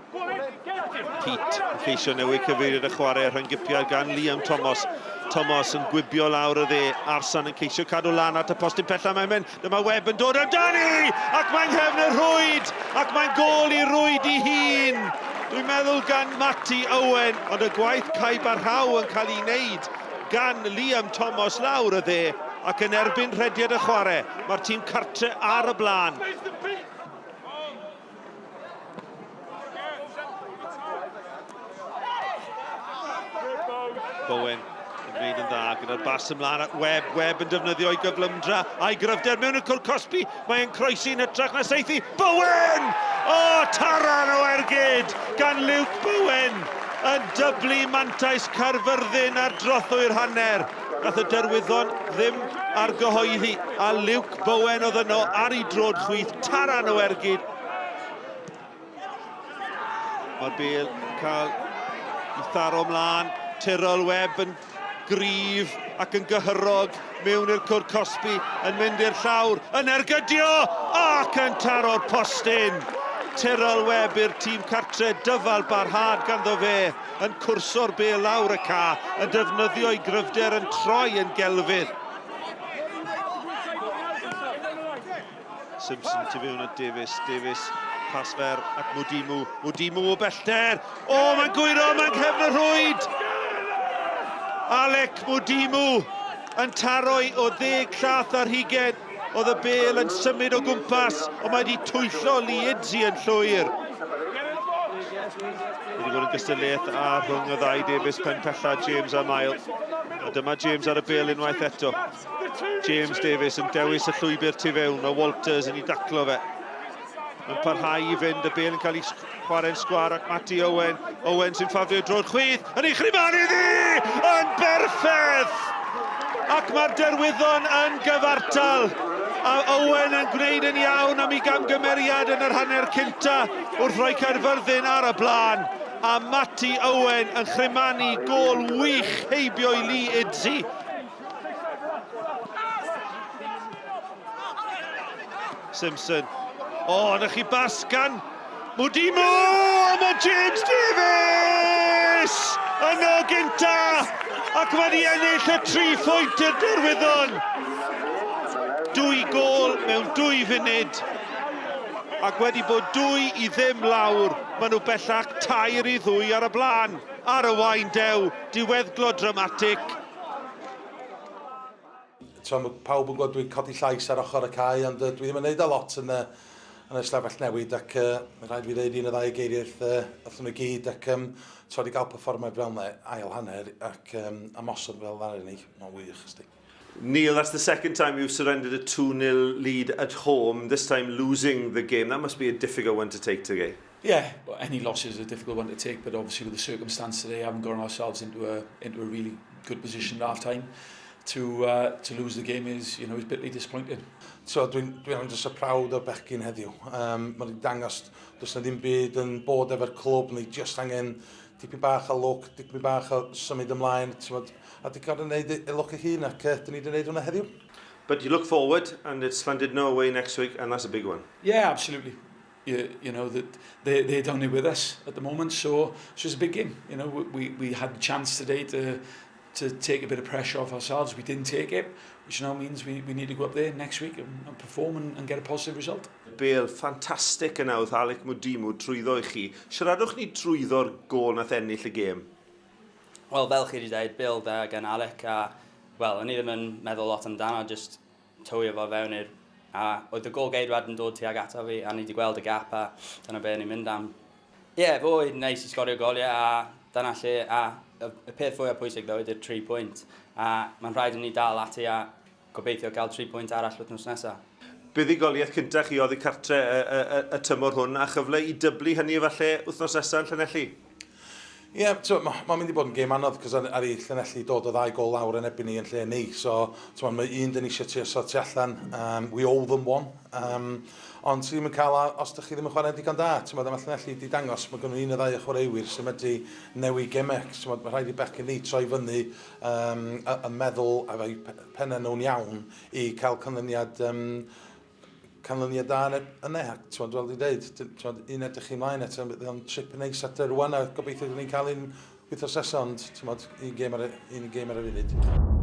Pete yn ceisio newid cyfeiriad y chwarae rhwng gipiau gan Liam Thomas. Thomas yn gwibio lawr y dde. Arsan yn ceisio cadw lan at y postyn pella mae'n mynd. Dyma Webb yn dod amdani! Ac mae'n nghefn y rwyd! Ac mae'n gol i rwyd i hun! Dwi'n meddwl gan Matty Owen, ond y gwaith caib ar haw yn cael ei wneud gan Liam Thomas lawr y dde ac yn erbyn rhediad y chwarae. Mae'r tîm cartre ar y blaen. Bowen yn gwneud yn dda gyda'r bas ymlaen at Webb. Webb yn defnyddio ei gyflymdra a'i gryfder mewn y cwr Cosby. Mae'n croesi'n hytrach na seithi. Bowen! O, taran o ergyd gan Luke Bowen yn dyblu mantais Caerfyrddin ar drothwy'r hanner. Gath y Derwyddon ddim ar gyhoeddi a Luke Bowen oedd yno ar ei drod chwith. Taran o ergyd. Mae'r bêl yn cael ei tharo ymlaen. Tyrol Webb yn gryf ac yn gyhyrog mewn i'r cwr Cosby yn mynd i'r llawr, yn ergydio ac yn taro'r postyn. Tyrol Webb i'r tîm cartre dyfal barhad ganddo fe yn cwrso'r bêl lawr y ca, yn defnyddio ei gryfder yn troi yn gelfydd. Simpson tu fewn at Davies. Davies pas fer at Mwdimu. Mwdimu o bellter. O, mae'n gwyro, mae'n nghefn y rwyd. Alec Mwdimu yn taroi o 10 llath ar 20. Oedd y bêl yn symud o gwmpas, ond mae wedi twyllo Liedzi yn llwyr. Wedi bod yn gystyliaeth a rhwng y ddau Davies pen pella James a Mael. A dyma James ar y bêl unwaith eto. James Davies yn dewis y llwybr tu fewn, o Walters yn ei daclo fe. Yn parhau i fynd, y bêl yn cael ei chwarae'n sgwar ac Matty Owen. Owen sy'n ffafrio drwy'r chwith, yn ei chribanu ddi! Yn berffedd! Ac mae'r Derwyddon yn gyfartal. A Owen yn gwneud yn iawn am ei gamgymeriad yn yr hanner cynta wrth rhoi Caerfyrddin ar y blaen. A Matty Owen yn chrymanu gol wych heibio i Liedzi. Simpson. O, na chi basgan. Mwdimu! Mae James Davies! Yno gynta! Ac mae di ennill y 3 phwynt i'r Derwyddon. 2 gol mewn 2 funud. Ac wedi bod 2 i ddim lawr. Maen nhw bellach 2 i 2 ar y blaen. Ar y wain dew, diweddglo dramatic. Pawb yn gwybod dwi'n codi llais ar ochr y cae, ond dwi ddim yn gwneud a lot yn y stafell newid, ac mae'n rhaid fi ddweud un o ddau geiriau wrth nhw gyd, ac wedi cael perfformiad fel yna, ail hanner, ac amosod fel dda'r ni, mae'n wych ysdi. Neil, that's the second time you've surrendered a 2-0 lead at home, this time losing the game. That must be a difficult one to take today. Yeah, well, any loss is a difficult one to take, but obviously with the circumstance today, having gotten ourselves into a really good position at half-time, to lose the game is bitterly disappointing. So dwi'n just proud o bechgyn heddiw. Mae'n dangos, does na ddim byd yn bod efo'r clwb, ni just angen dipyn bach o lwc, dipyn bach o symud ymlaen, a di cael ei wneud y lwc y hun, ac dyn ni wedi wneud hwnna heddiw. But you look forward, and it's landed no away next week, and that's a big one. Yeah, absolutely. You know that they're down there with us at the moment, so it's a big game. You know, we had the chance today to take a bit of pressure off ourselves. We didn't take it, which now means we need to go up there next week and perform and get a positive result. Bêl ffantastig yna wrth Alec Mwdimu trwyddo i chi. Siaradwch ni drwyddo'r gol nath ennill y gêm? Wel, fel chi wedi dweud, bêl da gan Alec, a wel, o'n i ddim yn meddwl lot amdano, just tywio fo fewn i'r... A oedd y gol geidwad yn dod tuag ato fi, a ni wedi gweld y gap, a dyna be ni'n mynd am. Ie, fo oedd neis i sgorio goliau, a dyna lle, a y peth fwyaf pwysig ddo ydy'r 3 pwynt. A mae'n rhaid i ni dal ati a gobeithio cael 3 pwynt arall wythnos nesaf. Buddigoliaeth cyntaf chi oedd y cartre y tymor hwn, a chyfle i dyblu hynny falle wythnos nesaf yn Llanelli? Ie, mae'n mynd i bod yn gêm anodd, cos ar ei Llanelli dod o 2 gol lawr yn ebyn ni yn lle ni. So, mae un dyn ni eisiau sorti allan, we owe them one. Ond ti'n mynd cael, os ydych chi ddim yn chwarae digon da, mae Llanelli wedi dangos, mae gen un o 2 chwaraewyr sy'n medru newid gemec. Mae rhaid i bechgyn ni troi fyny yn meddwl a fe pennau nhw'n iawn i cael canlyniad canlyniad da yna, ac ti'n fel i dweud, un edrych i mlaen eto, bydd o'n trip yn eis at Derwyddon, a gobeithio ni'n cael un wythnos nesaf, ond un gêm ar y funud.